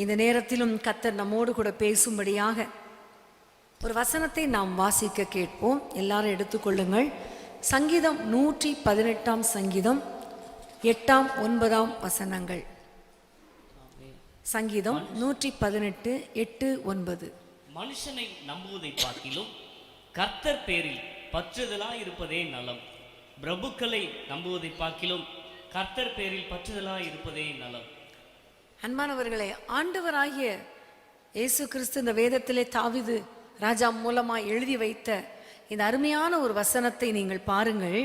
இந்த நேரத்திலும் கர்த்தர் நம்மோடு கூட பேசும்படியாக ஒரு வசனத்தை நாம் வாசிக்க கேட்போம். எல்லாரும் எடுத்துக்கொள்ளுங்கள். சங்கீதம் 118 சங்கீதம் 8, 9 வசனங்கள். சங்கீதம் 118, 8, 9. மனுஷனை நம்புவதை பார்க்கிலும் கர்த்தர் பேரில் பற்றுதலாய் இருப்பதே நலம். பிரபுக்களை நம்புவதை பார்க்கிலும் கர்த்தர் பேரில் பற்றுதலாய் இருப்பதே நலம். அன்பானவர்களே, ஆண்டவராகிய இயேசு கிறிஸ்து இந்த வேதத்திலே தாவீது ராஜா மூலமாய் எழுதி வைத்த இந்த அருமையான ஒரு வசனத்தை நீங்கள் பாருங்கள்.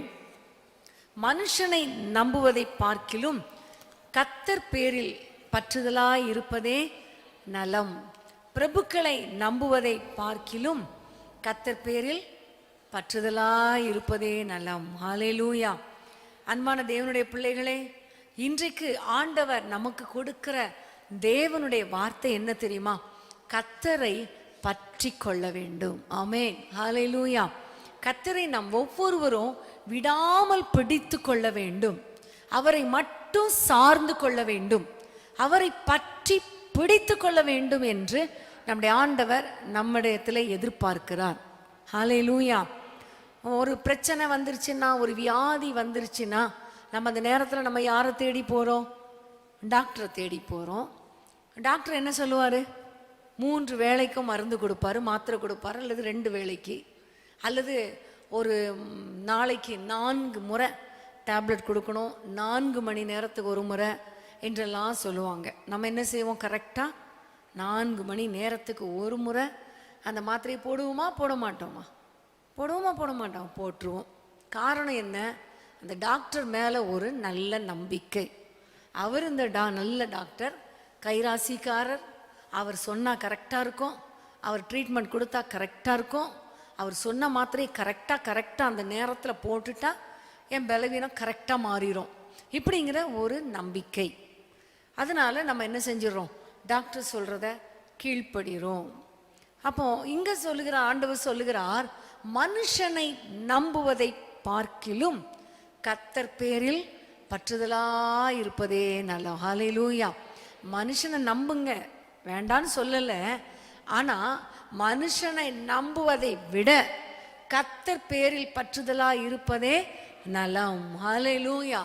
மனுஷனை நம்புவதை பார்க்கிலும் கர்த்தர் பேரில் பற்றுதலாய் இருப்பதே நலம். பிரபுக்களை நம்புவதை பார்க்கிலும் கர்த்தர் பேரில் பற்றுதலாய் இருப்பதே நலம். ஹல்லேலூயா. அன்பான தேவனுடைய பிள்ளைகளே, இன்றைக்கு ஆண்டவர் நமக்கு கொடுக்கிற தேவனுடைய வார்த்தை என்ன தெரியுமா? கர்த்தரை பற்றி கொள்ள வேண்டும். ஆமென். ஹல்லேலூயா. கர்த்தரை நாம் ஒவ்வொருவரும் விடாமல் பிடித்து கொள்ள வேண்டும். அவரை மட்டும் சார்ந்து கொள்ள வேண்டும். அவரை பற்றி பிடித்து கொள்ள வேண்டும் என்று நம்முடைய ஆண்டவர் நம்மிடத்தில் எதிர்பார்க்கிறார். ஹல்லேலூயா. ஒரு பிரச்சனை வந்துருச்சுன்னா, ஒரு வியாதி வந்துருச்சுன்னா, நம்ம அந்த நேரத்தில் நம்ம யாரை தேடி போகிறோம்? டாக்டரை தேடி போகிறோம். டாக்டர் என்ன சொல்லுவார்? 3 வேளைக்கும் மருந்து கொடுப்பாரு, மாத்திரை கொடுப்பாரு, அல்லது 2 வேளைக்கு, அல்லது ஒரு நாளைக்கு 4 முறை டேப்லெட் கொடுக்கணும், 4 மணி நேரத்துக்கு ஒரு முறை என்றெல்லாம் சொல்லுவாங்க. நம்ம என்ன செய்வோம்? கரெக்டாக 4 மணி நேரத்துக்கு ஒரு முறை அந்த மாத்திரையை போடுவோமா போட மாட்டோமா? போட மாட்டோம், போட்டுருவோம். காரணம் என்ன? அந்த டாக்டர் மேலே ஒரு நல்ல நம்பிக்கை. அவர் இந்த நல்ல டாக்டர், கைராசிக்காரர், அவர் சொன்னால் கரெக்டாக இருக்கும், அவர் ட்ரீட்மெண்ட் கொடுத்தா கரெக்டாக இருக்கும், அவர் சொன்ன மாத்திரையை கரெக்டாக அந்த நேரத்தில் போட்டுட்டா என் பலவீனம் கரெக்டாக மாறிடும், இப்படிங்கிற ஒரு நம்பிக்கை. அதனால் நம்ம என்ன செஞ்சிடறோம்? டாக்டர் சொல்கிறத கீழ்ப்படுகிறோம். அப்போ இங்கே சொல்லுகிற ஆண்டவர் சொல்லுகிறார், மனுஷனை நம்புவதை பார்க்கிலும் கர்த்தர் பேரில் பற்றுதலாய் இருப்பதே நலம். ஹல்லேலூயா. மனுஷனை நம்புங்க, வேண்டான்னு சொல்லலை. ஆனால் மனுஷனை நம்புவதை விட கர்த்தர் பேரில் பற்றுதலாய் இருப்பதே நலம். ஹல்லேலூயா,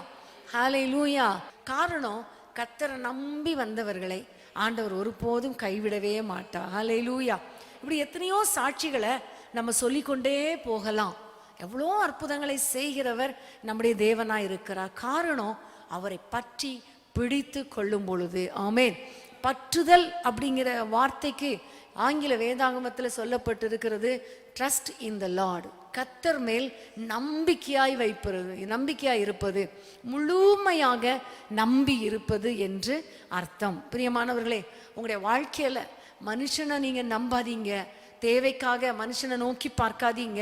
ஹல்லேலூயா. காரணம், கர்த்தரை நம்பி வந்தவர்களை ஆண்டவர் ஒருபோதும் கைவிடவே மாட்டார். ஹல்லேலூயா. இப்படி எத்தனையோ சாட்சிகளை நம்ம சொல்லிக்கொண்டே போகலாம். எவ்வளோ அற்புதங்களை செய்கிறவர் நம்முடைய தேவனாய் இருக்கிறார். காரணம், அவரை பற்றி பிடித்து கொள்ளும் பொழுது. ஆமென். பற்றுதல் அப்படிங்கிற வார்த்தைக்கு ஆங்கில வேதாகமத்தில் சொல்லப்பட்டிருக்கிறது ட்ரஸ்ட் இன் த லார்ட். கர்த்தர் மேல் நம்பிக்கையாய் இருப்பது, முழுமையாக நம்பி இருப்பது என்று அர்த்தம். பிரியமானவர்களே, உங்களுடைய வாழ்க்கையில் மனுஷனை நீங்கள் நம்பாதீங்க. தேவைக்காக மனுஷனை நோக்கி பார்க்காதீங்க.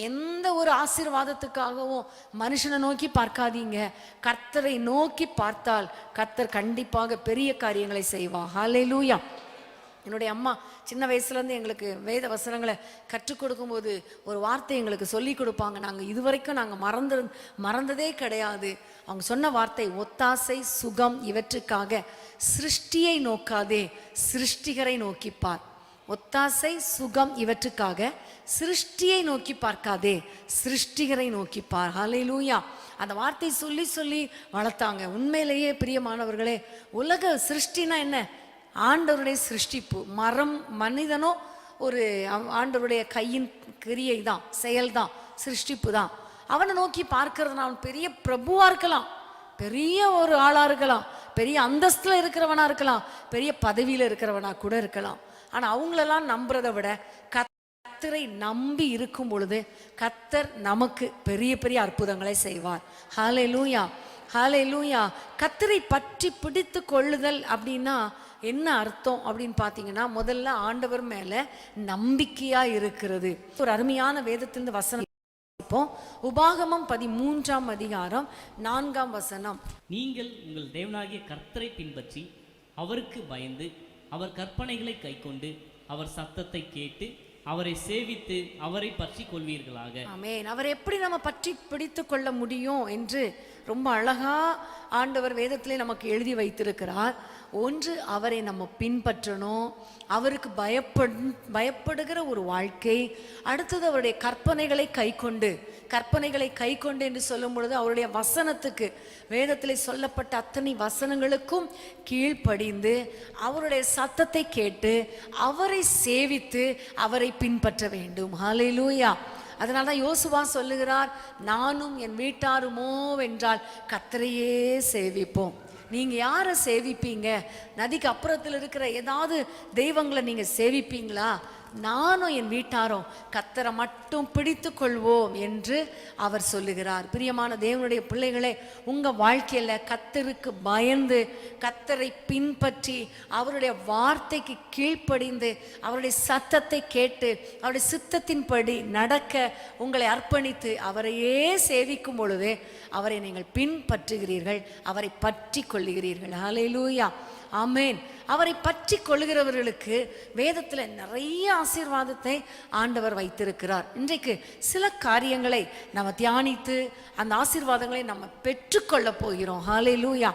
எந்த ஒரு ஆசீர்வாதத்துக்காகவும் மனுஷனை நோக்கி பார்க்காதீங்க. கர்த்தரை நோக்கி பார்த்தால் கர்த்தர் கண்டிப்பாக பெரிய காரியங்களை செய்வார். ஹல்லேலூயா. என்னுடைய அம்மா சின்ன வயசுலேருந்து எங்களுக்கு வேத வசனங்களை கற்றுக் கொடுக்கும்போது ஒரு வார்த்தை எங்களுக்கு சொல்லி கொடுப்பாங்க. நாங்கள் இதுவரைக்கும் மறந்ததே கிடையாது. அவங்க சொன்ன வார்த்தை, ஒத்தாசை சுகம் இவற்றுக்காக சிருஷ்டியை நோக்காதே, சிருஷ்டிகரை நோக்கிப்பார். ஒத்தாசை சுகம் இவற்றுக்காக சிருஷ்டியை நோக்கி பார்க்காதே, சிருஷ்டிகரை நோக்கிப்பார். ஹல்லேலூயா. அந்த வார்த்தை சொல்லி சொல்லி வளர்த்தாங்க. உண்மையிலேயே பிரியமானவர்களே, உலக சிருஷ்டினா என்ன? ஆண்டவருடைய சிருஷ்டிப்பு. மரம், மனிதனோ ஒரு ஆண்டவருடைய கையின் கிரியை தான், செயல்தான், சிருஷ்டிப்பு தான். அவனை நோக்கி பார்க்கறதுனா அவன் பெரிய பிரபுவா இருக்கலாம், பெரிய ஒரு ஆளா இருக்கலாம், பெரிய அந்தஸ்துல இருக்கிறவனா இருக்கலாம், பெரிய பதவியில இருக்கிறவனா கூட இருக்கலாம். ஆனால் அவங்களெல்லாம் நம்புறதை விட கர்த்தரை நம்பி இருக்கும் பொழுது கர்த்தர் நமக்கு பெரிய பெரிய அற்புதங்களை செய்வார். ஹல்லேலூயா, ஹல்லேலூயா. கர்த்தரை பற்றி பிடித்து கொள்ளுதல் அப்படின்னா என்ன அர்த்தம் அப்படின்னு பார்த்தீங்கன்னா, முதல்ல ஆண்டவர் மேலே நம்பிக்கையாக இருக்கிறது. ஒரு அருமையான வேதத்திலிருந்து வசனம் இப்போ உபாகமம் 13ஆம் அதிகாரம் 4ஆம் வசனம். நீங்கள் உங்கள் தேவனாகிய கர்த்தரை பின்பற்றி அவருக்கு பயந்து அவர் கற்பனைகளை கைக்கொண்டு அவர் சத்தத்தை கேட்டு அவரை சேவித்து அவரை பற்றி கொள்வீர்களாக. ஆமென். அவர் எப்படி நம்ம பற்றி பிடித்து கொள்ள முடியும் என்று ரொம்ப அழகா ஆண்டவர் வேதத்திலே நமக்கு எழுதி வைத்திருக்கிறார். ஒன்று அவரை நம்ம பின்பற்றணும், அவருக்கு பயப்படுகிற ஒரு வாழ்க்கை. அடுத்தது அவருடைய கற்பனைகளை கைக்கொண்டு என்று சொல்லும் பொழுது அவருடைய வசனத்துக்கு, வேதத்திலே சொல்லப்பட்ட அத்தனை வசனங்களுக்கும் கீழ்ப்படிந்து அவருடைய சத்தத்தை கேட்டு அவரை சேவித்து அவரை பின்பற்ற வேண்டும். ஹல்லேலூயா. அதனால தான் யோசுவா சொல்லுகிறார், நானும் என் வீட்டாருமோ வென்றால் கர்த்தரையே சேவிப்போம். நீங்க யாரை சேவிப்பீங்க? நதிக்கு அப்புறத்தில் இருக்கிற ஏதாவது தெய்வங்களை நீங்க சேவிப்பீங்களா? நானும் என் வீட்டாரும் கர்த்தரை மட்டும் பிடித்து கொள்வோம் என்று அவர் சொல்லுகிறார். பிரியமான தேவனுடைய பிள்ளைகளே, உங்க வாழ்க்கையில கர்த்தருக்கு பயந்து கர்த்தரை பின்பற்றி அவருடைய வார்த்தைக்கு கீழ்ப்படிந்து அவருடைய சத்தத்தை கேட்டு அவருடைய சித்தத்தின்படி நடக்க உங்களை அர்ப்பணித்து அவரையே சேவிக்கும் பொழுது அவரை நீங்கள் பின்பற்றுகிறீர்கள், அவரை பற்றி கொள்ளுகிறீர்கள். ஹல்லேலூயா, ஆமேன். அவரை பற்றி கொள்ளுகிறவர்களுக்கு வேதத்தில் நிறைய ஆசீர்வாதத்தை ஆண்டவர் வைத்திருக்கிறார். இன்றைக்கு சில காரியங்களை நம்ம தியானித்து அந்த ஆசீர்வாதங்களை நம்ம பெற்றுக்கொள்ள போகிறோம். ஹல்லேலூயா.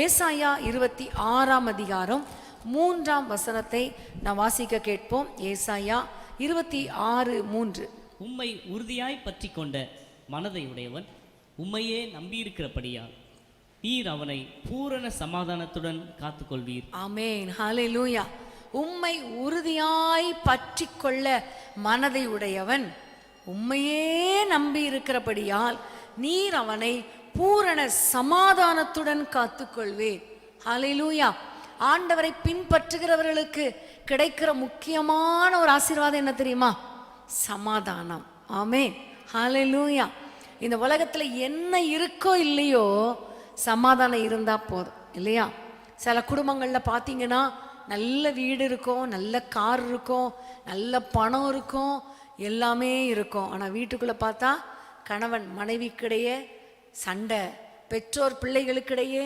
ஏசாயா 26 அதிகாரம் 3 நாம் வாசிக்க கேட்போம். ஏசாயா 26:3. உம்மை உறுதியாய் பற்றி கொண்ட மனதை உடையவன் உம்மையே நம்பியிருக்கிறபடியால் நீர் அவனை பூரண சமாதானத்துடன் காத்துக்கொள்வீர். ஆமேன், ஹல்லேலூயா. உம்மை உறுதியாய் பற்றி கொள்ள மனதை உடையவன் உம்மையே நம்பி இருக்கிறபடியால் நீர் அவனை பூரண சமாதானத்துடன் காத்துக்கொள்வீர். ஹல்லேலூயா. ஆண்டவரை பின்பற்றுகிறவர்களுக்கு கிடைக்கிற முக்கியமான ஒரு ஆசீர்வாதம் என்ன தெரியுமா? சமாதானம். ஆமேன், ஹல்லேலூயா. இந்த உலகத்துல என்ன இருக்கோ இல்லையோ சமாதானம் இருந்தா போதும், இல்லையா? சில குடும்பங்கள்ல பார்த்தீங்கன்னா நல்ல வீடு இருக்கும், நல்ல கார் இருக்கும், நல்ல பணம் இருக்கும், எல்லாமே இருக்கும். ஆனா வீட்டுக்குள்ள பார்த்தா கணவன் மனைவிக்கிடையே சண்டை, பெற்றோர் பிள்ளைகளுக்கிடையே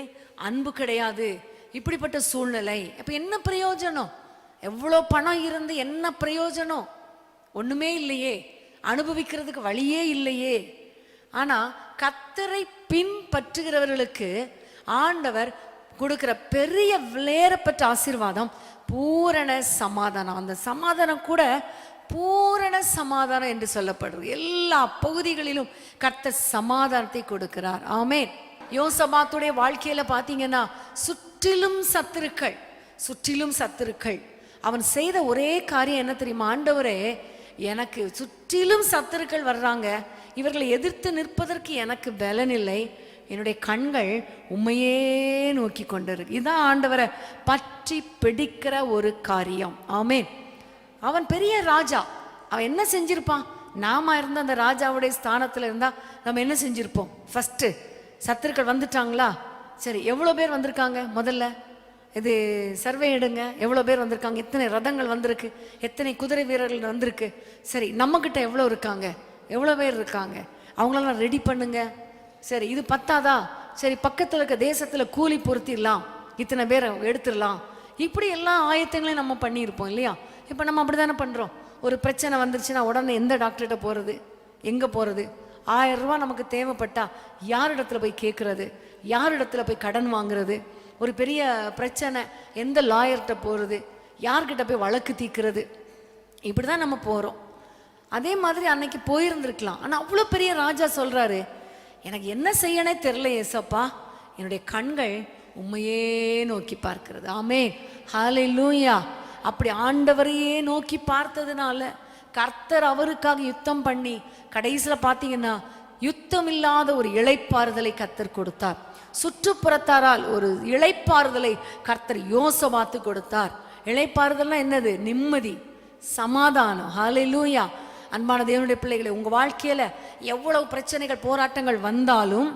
அன்பு கிடையாது. இப்படிப்பட்ட சூழ்நிலை. அப்ப என்ன பிரயோஜனம்? எவ்வளோ பணம் இருந்து என்ன பிரயோஜனம்? ஒண்ணுமே இல்லையே, அனுபவிக்கிறதுக்கு வழியே இல்லையே. ஆனா கர்த்தரை பின்பற்றுகிறவர்களுக்கு ஆண்டவர் கொடுக்கிற பெரிய விலையேறப்பட்ட ஆசீர்வாதம் பூரண சமாதானம். அந்த சமாதானம் கூட பூரண சமாதானம் என்று சொல்லப்படுறது. எல்லா பகுதிகளிலும் கர்த்தர் சமாதானத்தை கொடுக்கிறார். ஆமென். யோசபாத்துடைய வாழ்க்கையில பாத்தீங்கன்னா சுற்றிலும் சத்துருக்கள். அவன் செய்த ஒரே காரியம் என்ன தெரியுமா? ஆண்டவரே, எனக்கு சுற்றிலும் சத்துருக்கள் வர்றாங்க, இவர்களை எதிர்த்து நிற்பதற்கு எனக்கு பலன் இல்லை, என்னுடைய கண்கள் உம்மையே நோக்கி கொண்டிருக்கு. இதுதான் ஆண்டவரை பற்றி பிடிக்கிற ஒரு காரியம். ஆமேன். அவன் பெரிய ராஜா. அவன் என்ன செஞ்சிருப்பான்? நாம இருந்த அந்த ராஜாவுடைய ஸ்தானத்துல இருந்தா நம்ம என்ன செஞ்சிருப்போம்? ஃபர்ஸ்ட் சத்துருக்கள் வந்துட்டாங்களா? சரி, எவ்வளோ பேர் வந்திருக்காங்க? முதல்ல இது சர்வே எடுங்க. எவ்வளோ பேர் வந்திருக்காங்க? எத்தனை ரதங்கள் வந்திருக்கு? எத்தனை குதிரை வீரர்கள் வந்திருக்கு? சரி, நம்மக்கிட்ட எவ்வளோ இருக்காங்க? எவ்வளோ பேர் இருக்காங்க? அவங்களெல்லாம் ரெடி பண்ணுங்க. சரி, இது பத்தாதா? சரி, பக்கத்தில் இருக்க தேசத்தில் கூலி பொருத்திடலாம், இத்தனை பேரை எடுத்துடலாம். இப்படி எல்லா ஆயத்தங்களையும் நம்ம பண்ணியிருப்போம், இல்லையா? இப்போ நம்ம அப்படி தானே பண்ணுறோம். ஒரு பிரச்சனை வந்துருச்சுன்னா உடனே எந்த டாக்டர்கிட்ட போகிறது, எங்கே போகிறது? 1000 ரூபா நமக்கு தேவைப்பட்டா யாரிடத்துல போய் கேட்குறது? யாரிடத்துல போய் கடன் வாங்குறது? ஒரு பெரிய பிரச்சனை எந்த லாயர்கிட்ட போகிறது? யார்கிட்ட போய் வழக்கு தீர்க்கிறது? இப்படி தான் நம்ம போகிறோம். அதே மாதிரி அன்னைக்கு போயிருந்துருக்கலாம். ஆனால் அவ்வளோ பெரிய ராஜா சொல்கிறாரு, எனக்கு என்ன செய்யனே தெரியல ஏசப்பா, என்னுடைய கண்கள் உம்மையே நோக்கி பார்க்கிறது. ஆமென், ஹல்லேலூயா. அப்படி ஆண்டவரையே நோக்கி பார்த்ததுனால கர்த்தர் அவருக்காக யுத்தம் பண்ணி கடைசியில் பார்த்தீங்கன்னா யுத்தம் இல்லாத ஒரு இளைப்பாறுதலை கர்த்தர் கொடுத்தார். சுற்றுப்புறத்தாரால் ஒரு இளைப்பாறுதலை கர்த்தர் யோசபாத்து கொடுத்தார். இளைப்பாறுதல்னா என்னது? நிம்மதி, சமாதானம். ஹல்லேலூயா. அன்பான தேவனுடைய பிள்ளைகளை, உங்க வாழ்க்கையில எவ்வளவு பிரச்சனைகள் போராட்டங்கள் வந்தாலும்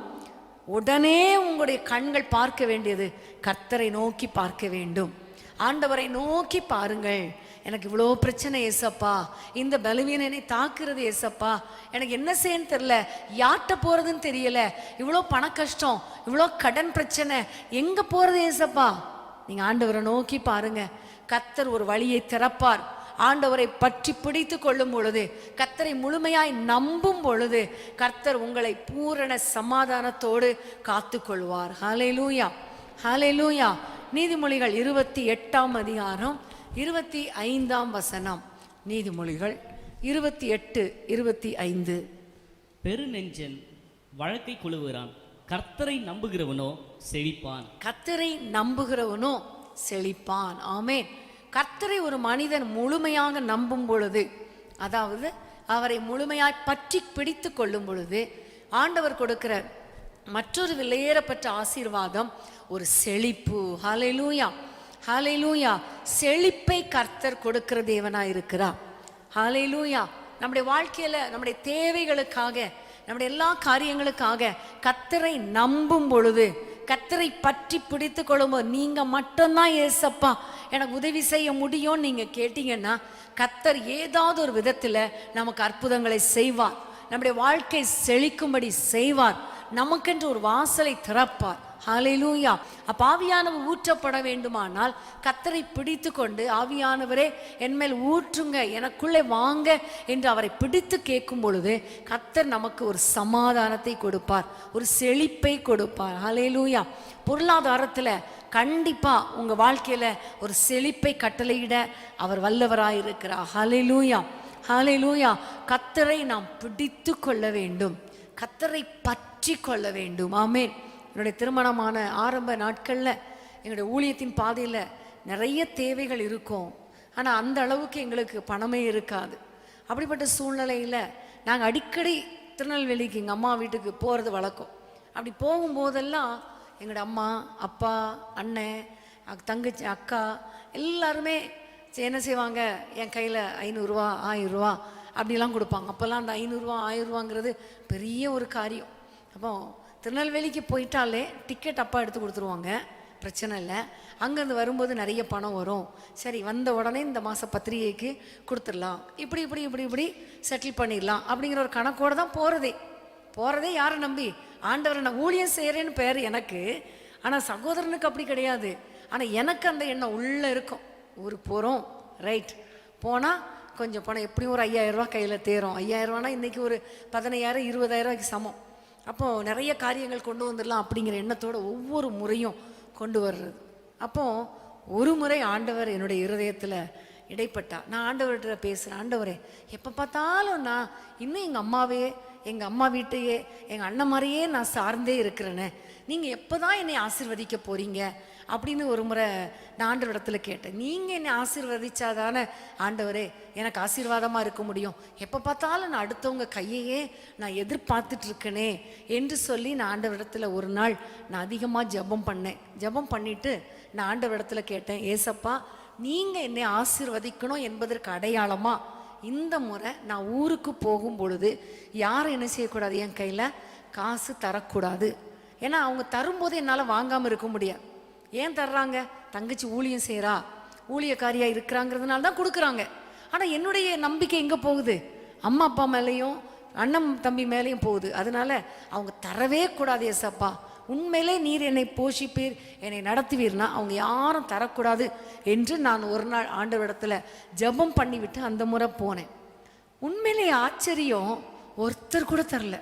உடனே உங்களுடைய கண்கள் பார்க்க வேண்டியது கர்த்தரை நோக்கி பார்க்க வேண்டும். ஆண்டவரை நோக்கி பாருங்கள். எனக்கு இவ்வளோ பிரச்சனை ஏசப்பா, இந்த பலவீனம் என்னை தாக்குறது ஏசப்பா, எனக்கு என்ன செய்யன்னு தெரியல, யார்கிட்ட போறதுன்னு தெரியல, இவ்வளோ பண கஷ்டம், இவ்வளோ கடன் பிரச்சனை, எங்க போறது ஏசப்பா? நீங்க ஆண்டவரை நோக்கி பாருங்க. கர்த்தர் ஒரு வழியை திறப்பார். ஆண்டவரை பற்றி பிடித்து கொள்ளும் பொழுது, கர்த்தரை முழுமையாய் நம்பும் பொழுது கர்த்தர் உங்களை பூரண சமாதானத்தோடு காத்து கொள்வார். ஹல்லேலூயா, ஹல்லேலூயா. நீதிமொழிகள் 28ஆம் அதிகாரம் 25ஆம் வசனம். நீதிமொழிகள் 28:25. பெருநெஞ்சன் வழக்கை குழுவுகிறான், கர்த்தரை நம்புகிறவனோ செழிப்பான். கர்த்தரை நம்புகிறவனோ செழிப்பான். ஆமென். கர்த்தரை ஒரு மனிதன் முழுமையாக நம்பும் பொழுது, அதாவது அவரை முழுமையாய் பற்றி பிடித்து கொள்ளும் பொழுது, ஆண்டவர் கொடுக்கிற மற்றொரு விலையேறப்பட்ட ஆசீர்வாதம் ஒரு செழிப்பு. ஹல்லேலூயா, ஹல்லேலூயா. செழிப்பை கர்த்தர் கொடுக்கிற தேவனாய் இருக்கிறார். ஹல்லேலூயா. நம்முடைய வாழ்க்கையில நம்முடைய தேவைகளுக்காக, நம்முடைய எல்லா காரியங்களுக்காக கர்த்தரை நம்பும் பொழுது, கர்த்தரை பற்றி பிடித்து கொள்ளும்போது, நீங்க மட்டும்தான் ஏசப்பா எனக்கு உதவி செய்ய முடியும்னு நீங்க கேட்டீங்கன்னா, கர்த்தர் ஏதாவது ஒரு விதத்துல நமக்கு அற்புதங்களை செய்வார். நம்முடைய வாழ்க்கை செழிக்கும்படி செய்வார். நமக்கென்று ஒரு வாசலை திறப்பார். ஹல்லேலூயா. அப்ப ஆவியானவர் ஊற்றப்பட வேண்டுமானால் கர்த்தரை பிடித்து கொண்டு, ஆவியானவரே என்மேல் ஊற்றுங்க, எனக்குள்ளே வாங்க என்று அவரை பிடித்து கேட்கும் பொழுது கர்த்தர் நமக்கு ஒரு சமாதானத்தை கொடுப்பார், ஒரு செழிப்பை கொடுப்பார். ஹல்லேலூயா. பொருளாதாரத்துல கண்டிப்பா உங்க வாழ்க்கையில ஒரு செழிப்பை கட்டளையிட அவர் வல்லவராயிருக்கிறார். ஹல்லேலூயா, ஹல்லேலூயா. கர்த்தரை நாம் பிடித்து கொள்ள வேண்டும், கர்த்தரை பற்றி கொள்ள வேண்டும். ஆமென். என்னுடைய திருமணமான ஆரம்ப நாட்களில் எங்களுடைய ஊழியத்தின் பாதையில் நிறைய தேவைகள் இருக்கும். ஆனால் அந்த அளவுக்கு எங்களுக்கு பணமே இருக்காது. அப்படிப்பட்ட சூழ்நிலையில் நாங்கள் அடிக்கடி திருநெல்வேலிக்கு எங்கள் அம்மா வீட்டுக்கு போகிறது வழக்கம். அப்படி போகும்போதெல்லாம் எங்களோட அம்மா, அப்பா, அண்ணன், தங்கச்சி, அக்கா எல்லாருமே என்ன செய்வாங்க, என் கையில் 500 1000 அப்படிலாம் கொடுப்பாங்க. அப்போல்லாம் அந்த 500 1000 பெரிய ஒரு காரியம். அப்போ திருநெல்வேலிக்கு போயிட்டாலே டிக்கெட் அப்பா எடுத்து கொடுத்துருவாங்க, பிரச்சனை இல்லை. அங்கேருந்து வரும்போது நிறைய பணம் வரும். சரி, வந்த உடனே இந்த மாத பத்திரிகைக்கு கொடுத்துடலாம், இப்படி இப்படி இப்படி இப்படி செட்டில் பண்ணிடலாம் அப்படிங்கிற ஒரு கணக்கோடு தான் போகிறதே யாரை நம்பி? ஆண்டவரை. நான் ஊழியம் செய்கிறேன்னு பேர் எனக்கு, ஆனால் சகோதரனுக்கு அப்படி கிடையாது. ஆனால் எனக்கு அந்த எண்ணம் உள்ளே இருக்கும். ஊருக்கு போகிறோம், ரைட், போனால் கொஞ்சம் பணம் எப்படியும் ஒரு 5000 கையில் தேரும். 5000 இன்றைக்கி ஒரு 15000 20000 சமம். அப்போது நிறைய காரியங்கள் கொண்டு வந்துடலாம் அப்படிங்கிற எண்ணத்தோடு ஒவ்வொரு முறையும் கொண்டு வர்றது. அப்போது ஒரு முறை ஆண்டவர் என்னுடைய இருதயத்தில் இடைப்பட்டா. நான் ஆண்டவர்கிட்ட பேசுகிறேன், ஆண்டவரே எப்போ பார்த்தாலும் நான் இன்னும் எங்கள் அம்மாவே, எங்கள் அம்மா வீட்டையே, எங்கள் அண்ணன் மாதிரியே நான் சார்ந்தே இருக்கிறேனே, நீங்கள் எப்போ தான் என்னை ஆசீர்வதிக்க போகிறீங்க அப்படின்னு ஒரு முறை நான் ஆண்டவரிடத்தில் கேட்டேன். நீங்கள் என்னை ஆசீர்வதிச்சாதானே ஆண்டவரே எனக்கு ஆசீர்வாதமாக இருக்க முடியும், எப்போ பார்த்தாலும் நான் அடுத்தவங்க கையையே நான் எதிர்பார்த்துட்டு இருக்கேனே என்று சொல்லி நான் ஆண்டவரிடத்தில் ஒரு நாள் நான் அதிகமாக ஜெபம் பண்ணேன். ஜெபம் பண்ணிவிட்டு நான் ஆண்டவரிடத்தில் கேட்டேன், ஏசப்பா நீங்கள் என்னை ஆசீர்வதிக்கணும் என்பதற்கு அடையாளமாக இந்த முறை நான் ஊருக்கு போகும் பொழுது யாரும் என்ன செய்யக்கூடாது, என் கையில் காசு தரக்கூடாது. ஏன்னா அவங்க தரும்போது என்னால் வாங்காமல் இருக்க முடியாது. ஏன் தர்றாங்க? தங்கச்சி ஊழியம் செய்கிறா, ஊழியக்காரியாக இருக்கிறாங்கிறதுனால தான் கொடுக்குறாங்க. ஆனால் என்னுடைய நம்பிக்கை எங்கே போகுது? அம்மா அப்பா மேலேயும் அண்ணன் தம்பி மேலேயும் போகுது. அதனால அவங்க தரவே கூடாது. ஏசப்பா உண்மையிலே நீர் என்னை போஷிப்பீர், என்னை நடத்துவீர்னா அவங்க யாரும் தரக்கூடாது என்று நான் ஒரு நாள் ஆண்டவரிடத்தில் ஜெபம் பண்ணிவிட்டு அந்த முறை போனேன். உண்மையிலே ஆச்சரியம், ஒருத்தர் கூட தரல.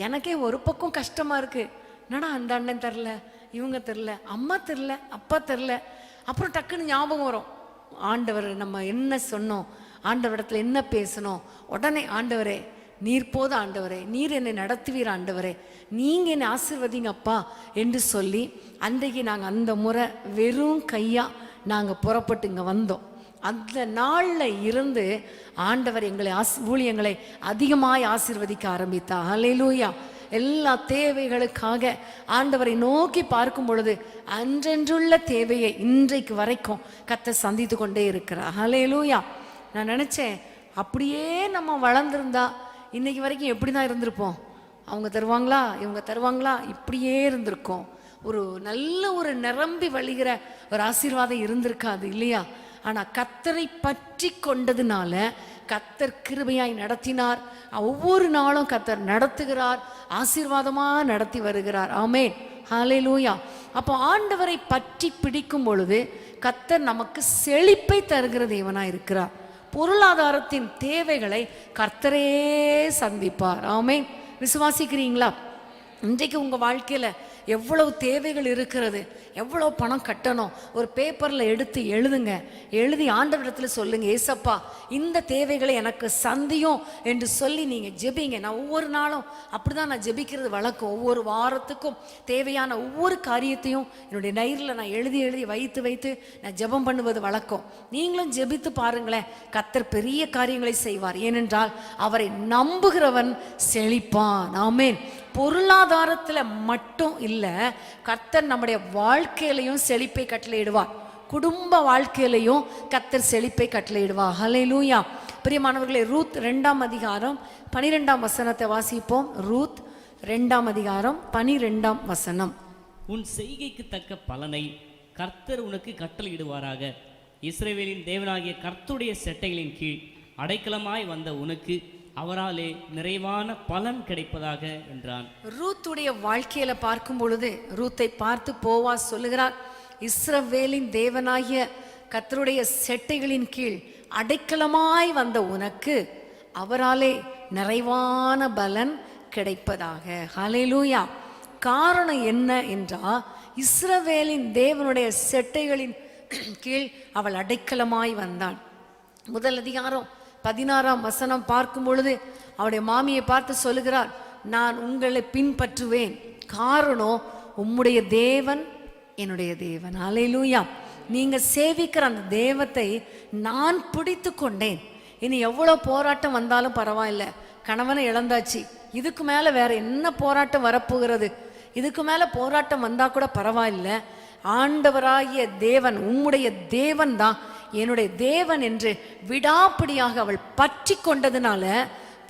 எனக்கே ஒரு பக்கம் கஷ்டமாக இருக்குது, என்னடா அந்த அண்ணன் தரல, இவங்க தரல, அம்மா தரல, அப்பா தரல. அப்புறம் டக்குன்னு ஞாபகம் வரும், ஆண்டவர் நம்ம என்ன சொன்னோம், ஆண்டவரிடத்தில் என்ன பேசணும். உடனே ஆண்டவரே நீர் போத ஆண்டவரே, நீர் என்னை நடத்துவீர் ஆண்டவரே, நீங்கள் என்னை ஆசீர்வதிங்கப்பா என்று சொல்லி அன்றைக்கு நாங்கள் அந்த முறை வெறும் கையாக நாங்கள் புறப்பட்டு இங்கே வந்தோம். அந்த நாளில் இருந்து ஆண்டவர் எங்களை ஊழியங்களை அதிகமாய் ஆசீர்வதிக்க ஆரம்பித்தார். ஹல்லேலூயா. எல்லா தேவைகளுக்காக ஆண்டவரை நோக்கி பார்க்கும் பொழுது அன்றென்றுள்ள தேவையை இன்றைக்கு வரைக்கும் கர்த்தர் சந்தித்து கொண்டே இருக்கிறார். ஹல்லேலூயா. நான் நினச்சேன், அப்படியே நம்ம வளர்ந்துருந்தா இன்னைக்கு வரைக்கும் எப்படி தான் இருந்திருப்போம்? அவங்க தருவாங்களா, இவங்க தருவாங்களா, இப்படியே இருந்திருக்கோம். ஒரு நல்ல ஒரு நிரம்பி வழிகிற ஒரு ஆசீர்வாதம் இருந்திருக்காது இல்லையா? ஆனால் கர்த்தரை பற்றி கொண்டதுனால கர்த்தர் கிருபையாய் நடத்தினார். ஒவ்வொரு நாளும் கர்த்தர் நடத்துகிறார், ஆசீர்வாதமாக நடத்தி வருகிறார். ஆமென், ஹல்லேலூயா. அப்போ ஆண்டவரை பற்றி பிடிக்கும் பொழுது கர்த்தர் நமக்கு செழிப்பை தருகிற தேவனாய் இருக்கிறார். பொருளாதாரத்தின் தேவைகளை கர்த்தரே சந்திப்பார். ஆமென். விசுவாசிக்கிறீங்களா? இன்றைக்கு உங்கள் வாழ்க்கையில் எவ்வளவு தேவைகள் இருக்கிறது, எவ்வளவு பணம் கட்டணும், ஒரு பேப்பரில் எடுத்து எழுதுங்க. எழுதி ஆண்டவரிடத்தில் சொல்லுங்க, ஏசப்பா இந்த தேவைகளை எனக்கு சந்தியும் என்று சொல்லி நீங்கள் ஜெபிங்க. நான் ஒவ்வொரு நாளும் அப்படிதான் நான் ஜெபிக்கிறது வழக்கம். ஒவ்வொரு வாரத்துக்கும் தேவையான ஒவ்வொரு காரியத்தையும் என்னுடைய டைரியில் நான் எழுதி எழுதி வைத்து வைத்து நான் ஜெபம் பண்ணுவது வழக்கம். நீங்களும் ஜெபித்து பாருங்களேன், கர்த்தர் பெரிய காரியங்களை செய்வார். ஏனென்றால் அவரை நம்புகிறவன் செழிப்பான். ஆமென். பொருளாதாரத்தில் மட்டும் இல்லை, கர்த்தர் நம்முடைய வாழ்க்கையிலையும் செழிப்பை கட்டளையிடுவார். குடும்ப வாழ்க்கையிலையும் கர்த்தர் செழிப்பை கட்டளையிடுவார். ஹல்லேலூயா. பிரியமானவர்களே, ரூத் 2ஆம் அதிகாரம் 12ஆம் வசனத்தை வாசிப்போம். ரூத் 2ஆம் அதிகாரம் 12ஆம் வசனம். உன் செய்கைக்கு தக்க பலனை கர்த்தர் உனக்கு கட்டளையிடுவாராக. இஸ்ரவேலின் தேவனாகிய கர்த்தருடைய செட்டைகளின் கீழ் அடைக்கலமாய் வந்த உனக்கு அவராலே நிறைவான பலன் கிடைப்பதாக என்றான். ரூத்துடைய வாழ்க்கையில பார்க்கும் பொழுது, ரூத்தை பார்த்து போவாஸ் சொல்லுகிறார், இஸ்ரவேலின் தேவனாகிய கர்த்தருடைய செட்டைகளின் கீழ் அடைக்கலமாய் வந்த உனக்கு அவராலே நிறைவான பலன் கிடைப்பதாக. ஹல்லேலூயா. காரணம் என்ன என்றால், இஸ்ரவேலின் தேவனுடைய செட்டைகளின் கீழ் அவள் அடைக்கலமாய் வந்தாள். முதல் அதிகாரம் 16ஆம் வசனம் பார்க்கும் பொழுது அவருடைய மாமியை பார்த்து சொல்லுகிறார், நான் உங்களை பின்பற்றுவேன், காரணம் உம்முடைய தேவன் என்னுடைய தேவன். ஹல்லேலூயா. நீங்க சேவிக்கிற அந்த தேவத்தை நான் பிடித்து கொண்டேன். இனி எவ்வளோ போராட்டம் வந்தாலும் பரவாயில்ல, கணவனை இழந்தாச்சு, இதுக்கு மேலே வேற என்ன போராட்டம் வரப்போகிறது, இதுக்கு மேலே போராட்டம் வந்தா கூட பரவாயில்ல, ஆண்டவராகிய தேவன் உம்முடைய தேவன் தான் என்னுடைய தேவன் என்று விடாப்பிடியாக அவள் பற்றி கொண்டதுனால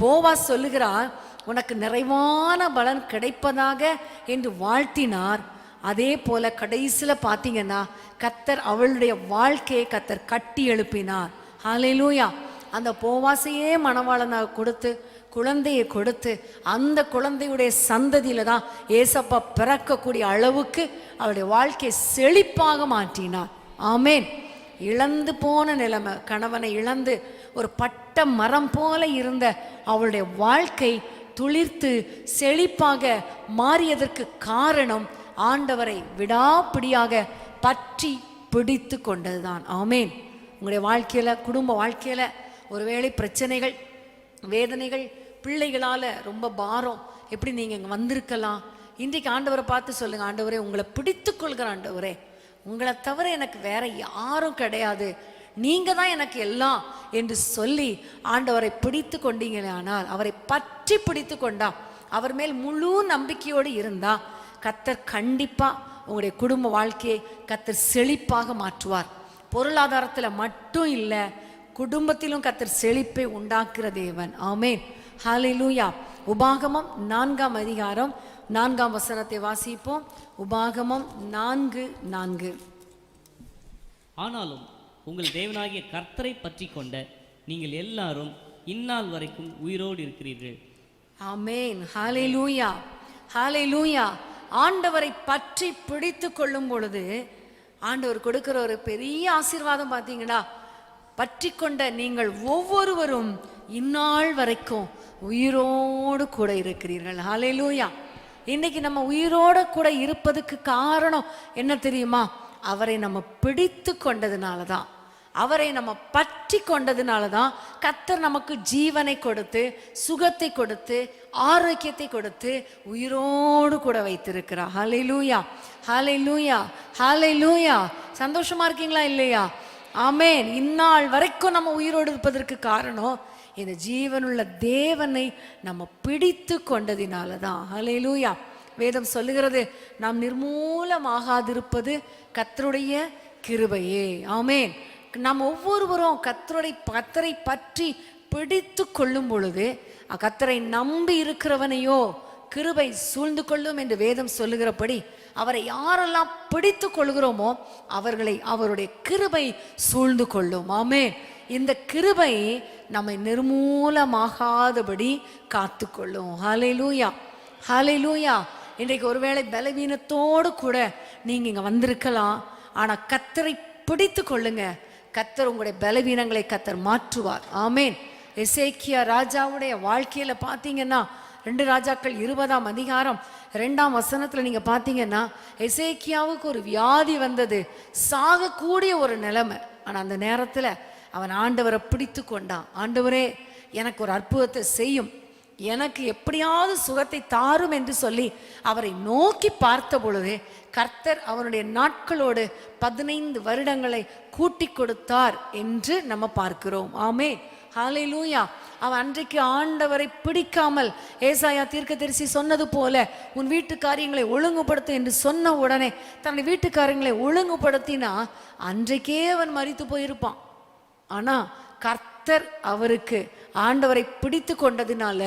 போவாஸ் சொல்லுகிறார், உனக்கு நிறைவான பலன் கிடைப்பதாக என்று வாழ்த்தினார். அதே போல கடைசியில் பார்த்தீங்கன்னா கர்த்தர் அவளுடைய வாழ்க்கையை கர்த்தர் கட்டி எழுப்பினார். ஹல்லேலூயா. அந்த போவாசையே மணவாளனாக கொடுத்து குழந்தையை கொடுத்து அந்த குழந்தையுடைய சந்ததியில தான் ஏசப்பா பிறக்கக்கூடிய அளவுக்கு அவளுடைய வாழ்க்கையை செழிப்பாக மாற்றினார். ஆமேன். இழந்து போன நிலைமை, கணவனை இழந்து ஒரு பட்ட மரம் போல இருந்த அவளுடைய வாழ்க்கை துளிர்த்து செழிப்பாக மாறியதற்கு காரணம் ஆண்டவரை விடாப்பிடியாக பற்றி பிடித்து கொண்டதுதான். ஆமேன். உங்களுடைய வாழ்க்கையில, குடும்ப வாழ்க்கையில ஒருவேளை பிரச்சனைகள், வேதனைகள், பிள்ளைகளால ரொம்ப பாரம், எப்படி நீங்க இங்க வந்திருக்கலாம். இன்றைக்கு ஆண்டவரை பார்த்து சொல்லுங்க, ஆண்டவரே உங்களை பிடித்து கொள்கிற ஆண்டவரே, உங்களை தவிர எனக்கு வேற யாரும் கிடையாது, நீங்க தான் எனக்கு எல்லாம் என்று சொல்லி ஆண்டவரை பிடித்து கொண்டீங்களே, ஆனால் அவரை பற்றி பிடித்து கொண்டா, அவர் மேல் முழு நம்பிக்கையோடு இருந்தா கர்த்தர் கண்டிப்பா உங்களுடைய குடும்ப வாழ்க்கையை கர்த்தர் செழிப்பாக மாற்றுவார். பொருளாதாரத்தில் மட்டும் இல்லை, குடும்பத்திலும் கர்த்தர் செழிப்பை உண்டாக்குற தேவன். ஆமென். ஹல்லேலூயா. உபாகமம் 4ஆம் அதிகாரம் 4ஆம் வசனத்தை வாசிப்போம். உபாகமம் 4:4. ஆனாலும் உங்கள் தேவனாகிய கர்த்தரை பற்றி கொண்ட நீங்கள் எல்லாரும் இந்நாள் வரைக்கும் உயிரோடு இருக்கிறீர்கள். ஆமென். ஹல்லேலூயா. ஹல்லேலூயா. ஆண்டவரை பற்றி பிடித்து கொள்ளும் பொழுது ஆண்டவர் கொடுக்கிற ஒரு பெரிய ஆசீர்வாதம் பார்த்தீங்களா, பற்றி கொண்ட நீங்கள் ஒவ்வொருவரும் இந்நாள் வரைக்கும் உயிரோடு கூட இருக்கிறீர்கள். ஹல்லேலூயா. இன்னைக்கு நம்ம உயிரோடு கூட இருப்பதுக்கு காரணம் என்ன தெரியுமா? அவரை நம்ம பிடித்து கொண்டதுனால தான், அவரை நம்ம பற்றி கொண்டதுனால தான் கர்த்தர் நமக்கு ஜீவனை கொடுத்து, சுகத்தை கொடுத்து, ஆரோக்கியத்தை கொடுத்து உயிரோடு கூட வைத்திருக்கிறார். ஹல்லேலூயா. ஹல்லேலூயா. ஹல்லேலூயா. சந்தோஷமா இருக்கீங்களா இல்லையா? ஆமென். இந்நாள் வரைக்கும் நம்ம உயிரோடு இருப்பதற்கு காரணம் இந்த ஜீவனுள்ள தேவனை நம்ம பிடித்து கொண்டதினால தான். ஹல்லேலூயா. வேதம் சொல்லுகிறது, நாம் நிர்மூலமாகாதிருப்பது கர்த்தருடைய கிருபையே. ஆமென். நாம் ஒவ்வொருவரும் கர்த்தரை பற்றி பிடித்து கொள்ளும் பொழுது, கர்த்தரை நம்பி இருக்கிறவனையோ கிருபை சூழ்ந்து கொள்ளும் என்று வேதம் சொல்லுகிறபடி, அவரை யாரெல்லாம் பிடித்து கொள்கிறோமோ அவர்களை அவருடைய கிருபை சூழ்ந்து கொள்ளும். ஆமென். இந்த கிருபை நம்மை நிர்மூலமாகாதபடி காத்து கொள்ளும். ஹல்லேலூயா. ஹல்லேலூயா. இன்றைக்கு ஒருவேளை பலவீனத்தோடு கூட நீங்க இங்க வந்திருக்கலாம், ஆனா கர்த்தரை பிடித்து கொள்ளுங்க. கர்த்தர் உங்களுடைய பலவீனங்களை கர்த்தர் மாற்றுவார். ஆமென். எசேக்கியா ராஜாவுடைய வாழ்க்கையில பார்த்தீங்கன்னா 2 ராஜாக்கள் 20ஆம் அதிகாரம் 2ஆம் வசனத்துல நீங்க பார்த்தீங்கன்னா எசேக்கியாவுக்கு ஒரு வியாதி வந்தது, சாகக்கூடிய ஒரு நிலைமை. ஆனா அந்த நேரத்துல அவன் ஆண்டவரை பிடித்து கொண்டான். ஆண்டவரே, எனக்கு ஒரு அற்புதத்தை செய்யும், எனக்கு எப்படியாவது சுகத்தை தாரும் என்று சொல்லி அவரை நோக்கி பார்த்த பொழுது கர்த்தர் அவனுடைய நாட்களோடு 15 வருடங்களை கூட்டி கொடுத்தார் என்று நம்ம பார்க்கிறோம். ஆமே, ஹல்லேலூயா. அவன் அன்றைக்கு ஆண்டவரை பிடிக்காமல் ஏசாயா தீர்க்கதரிசி சொன்னது போல உன் வீட்டு காரியங்களை ஒழுங்குபடுத்து என்று சொன்ன உடனே தன்னுடைய வீட்டு காரியங்களை ஒழுங்குபடுத்தினா அன்றைக்கே அவன் மரித்து போயிருப்பான். ஆனா கர்த்தர் அவருக்கு ஆண்டவரை பிடித்து கொண்டதினால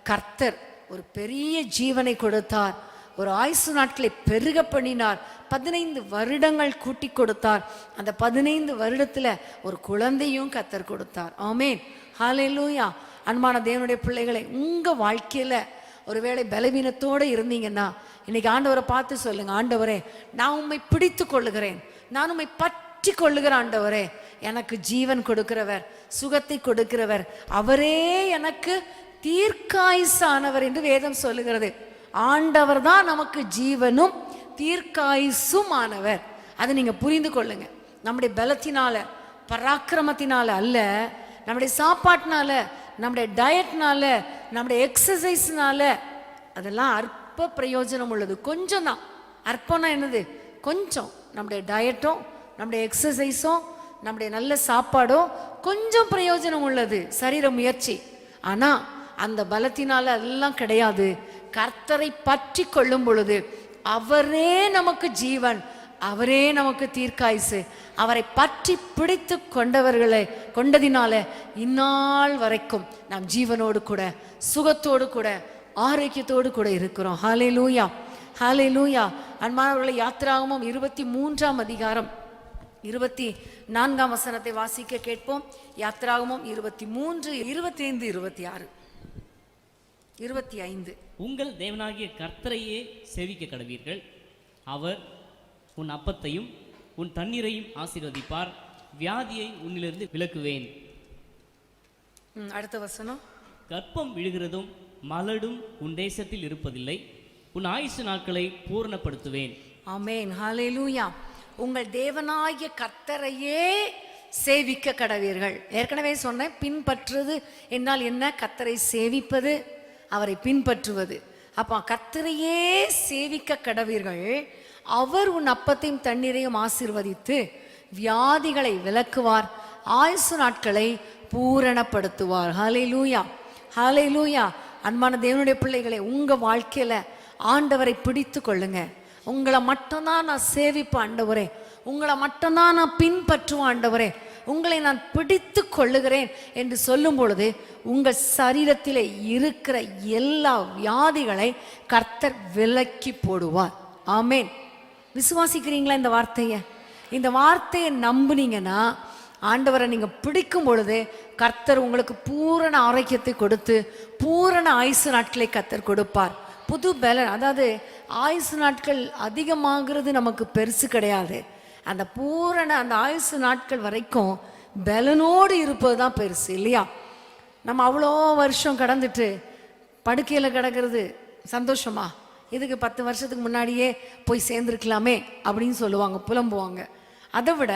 கர்த்தர் ஒரு பெரிய ஜீவனை கொடுத்தார், ஒரு ஆயுசு நாட்களை பெருக பண்ணினார், 15 வருடங்கள் கூட்டி கொடுத்தார். அந்த 15 வருடத்துல ஒரு குழந்தையும் கர்த்தர் கொடுத்தார். ஆமென், ஹல்லேலூயா. அன்பான தேவனுடைய பிள்ளைகளை, உங்க வாழ்க்கையில ஒருவேளை பலவீனத்தோடு இருந்தீங்கன்னா இன்னைக்கு ஆண்டவரை பார்த்து சொல்லுங்க, ஆண்டவரே நான் உம்மை பிடித்து கொள்ளுகிறேன், நான் உம்மை பற்றி கொள்ளுகிற ஆண்டவரே, எனக்கு ஜீவன் கொடுக்கிறவர், சுகத்தை கொடுக்கிறவர், அவரே எனக்கு தீர்க்காயுசானவர் என்று வேதம் சொல்லுகிறது. ஆண்டவர் தான் நமக்கு ஜீவனும் தீர்க்காயுசும் ஆனவர். அதை நீங்க புரிந்து கொள்ளுங்க. நம்முடைய பலத்தினால பராக்கிரமத்தினால அல்ல, நம்முடைய சாப்பாட்டினால, நம்முடைய டயட்னால, நம்முடைய எக்ஸசைஸ்னால அதெல்லாம் அற்ப பிரயோஜனம் உள்ளது. கொஞ்சம் தான். அற்பம்னா என்னது? கொஞ்சம். நம்முடைய டயட்டும் நம்முடைய எக்ஸசைஸும் நம்முடைய நல்ல சாப்பாடும் கொஞ்சம் பிரயோஜனம் உள்ளது, சரீர முயற்சி. ஆனா அந்த பலத்தினால எல்லாம் கிடையாது. கர்த்தரை பற்றி கொள்ளும் பொழுது அவரே நமக்கு ஜீவன், அவரே நமக்கு தீர்க்காயுசு. அவரை பற்றி பிடித்து கொண்டதினால இந்நாள் வரைக்கும் நாம் ஜீவனோடு கூட சுகத்தோடு கூட ஆரோக்கியத்தோடு கூட இருக்கிறோம். ஹல்லேலூயா, ஹல்லேலூயா. அன்பானவர்களை, யாத்திராகமம் 23ஆம் அதிகாரம் 24ஆம் வசனத்தை வாசிக்க கேட்போம். யாத்திராகமம் 23, 25, 26, 25. உங்கள் தேவனாகிய கர்த்தரையே சேவிக்க கடவீர்கள். அவர் உன் அப்பத்தையும் உன் தண்ணீரையும் ஆசீர்வதிப்பார், வியாதியை உன்னிலிருந்து விலக்குவேன். அடுத்த வசனம். கர்ப்பம் விழுகிறதும் மலடும் உன் தேசத்தில் இருப்பதில்லை, உன் ஆயுசு நாட்களை பூரணப்படுத்துவேன். ஆமென், ஹல்லேலூயா. உங்கள் தேவனாகிய கர்த்தரையே சேவிக்க கடவீர்கள். ஏற்கனவே சொன்னேன், பின்பற்றுவது என்றால் என்ன? கர்த்தரை சேவிப்பது, அவரை பின்பற்றுவது. அப்ப கர்த்தரையே சேவிக்க கடவீர்கள். அவர் உன் அப்பத்தையும் தண்ணீரையும் ஆசீர்வதித்து வியாதிகளை விலக்குவார், ஆயுசு நாட்களை பூரணப்படுத்துவார். ஹல்லேலூயா, ஹல்லேலூயா. அன்பான தேவனுடைய பிள்ளைகளை, உங்க வாழ்க்கையில ஆண்டவரை பிடித்து கொள்ளுங்க. உங்களை மட்டும்தான் நான் சேவிப்பேன் ஆண்டவரே, உங்களை மட்டும்தான் நான் பின்பற்றுவேன் ஆண்டவரே, உங்களை நான் பிடித்து கொள்ளுகிறேன் என்று சொல்லும் பொழுது உங்கள் சரீரத்தில் இருக்கிற எல்லா வியாதிகளை கர்த்தர் விலக்கி போடுவார். ஆமென். விசுவாசிக்கிறீங்களா இந்த வார்த்தையை? இந்த வார்த்தையை நம்புனீங்கன்னா, ஆண்டவரை நீங்க பிடிக்கும் பொழுது கர்த்தர் உங்களுக்கு பூரண ஆரோக்கியத்தை கொடுத்து பூரண ஆயுசு நாட்களை கர்த்தர் கொடுப்பார். புது பலன். அதாவது ஆயுசு நாட்கள் அதிகமாகிறது நமக்கு பெருசு கிடையாது. அந்த பூரண அந்த ஆயுசு நாட்கள் வரைக்கும் பலனோடு இருப்பது தான் பெருசு, இல்லையா? நம்ம அவ்வளோ வருஷம் கடந்துட்டு படுக்கையில் கிடக்கிறது சந்தோஷமா? இதுக்கு 10 வருஷத்துக்கு முன்னாடியே போய் சேர்ந்துருக்கலாமே அப்படின்னு சொல்லுவாங்க, புலம்புவாங்க. அதை விட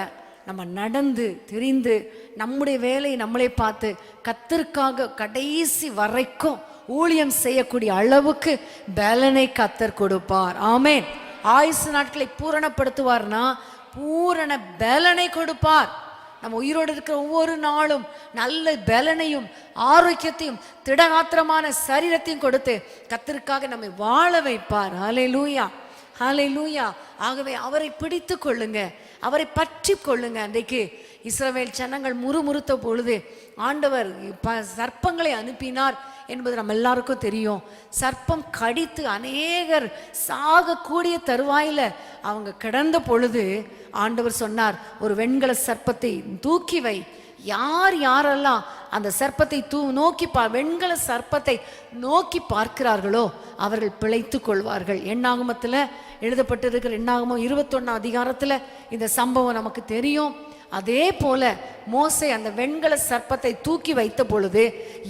நம்ம நடந்து திரிந்து நம்முடைய வேலையை நம்மளே பார்த்து கர்த்தருக்காக கடைசி வரைக்கும் ஊழியம் செய்யக்கூடிய அளவுக்கு பலனை கர்த்தர் கொடுப்பார். ஆமென். ஆயுசு நாட்களை பூரணப்படுத்துவார்னா பூரண பலனை கொடுப்பார். நம்ம உயிரோடு இருக்கிற ஒவ்வொரு நாளும் நல்ல பலனையும் ஆரோக்கியத்தையும் திடகாத்திரமான சரீரத்தையும் கொடுத்து கர்த்தருக்காக நம்மை வாழ வைப்பார். ஹல்லேலூயா, ஹல்லேலூயா. ஆகவே அவரை பிடித்து கொள்ளுங்க, அவரை பற்றி கொள்ளுங்க. அன்றைக்கு இஸ்ரவேல் ஜனங்கள் முறுமுறுத்த பொழுது ஆண்டவர் சர்ப்பங்களை அனுப்பினார் என்பது நம்ம எல்லாருக்கும் தெரியும். சர்ப்பம் கடித்து அநேகர் சாகக்கூடிய தருவாயில அவங்க கிடந்த பொழுது ஆண்டவர் சொன்னார், ஒரு வெண்கல சர்ப்பத்தை தூக்கி வை. யாரெல்லாம் அந்த சர்ப்பத்தை நோக்கி வெண்கல சர்ப்பத்தை நோக்கி பார்க்கிறார்களோ அவர்கள் பிழைத்து கொள்வார்கள். எண்ணாகமத்தில் எழுதப்பட்டிருக்கிற எண்ணாகமம் 21ஆம் அதிகாரத்தில் இந்த சம்பவம் நமக்கு தெரியும். அதே போல மோசே அந்த வெண்கல சர்ப்பத்தை தூக்கி வைத்த பொழுது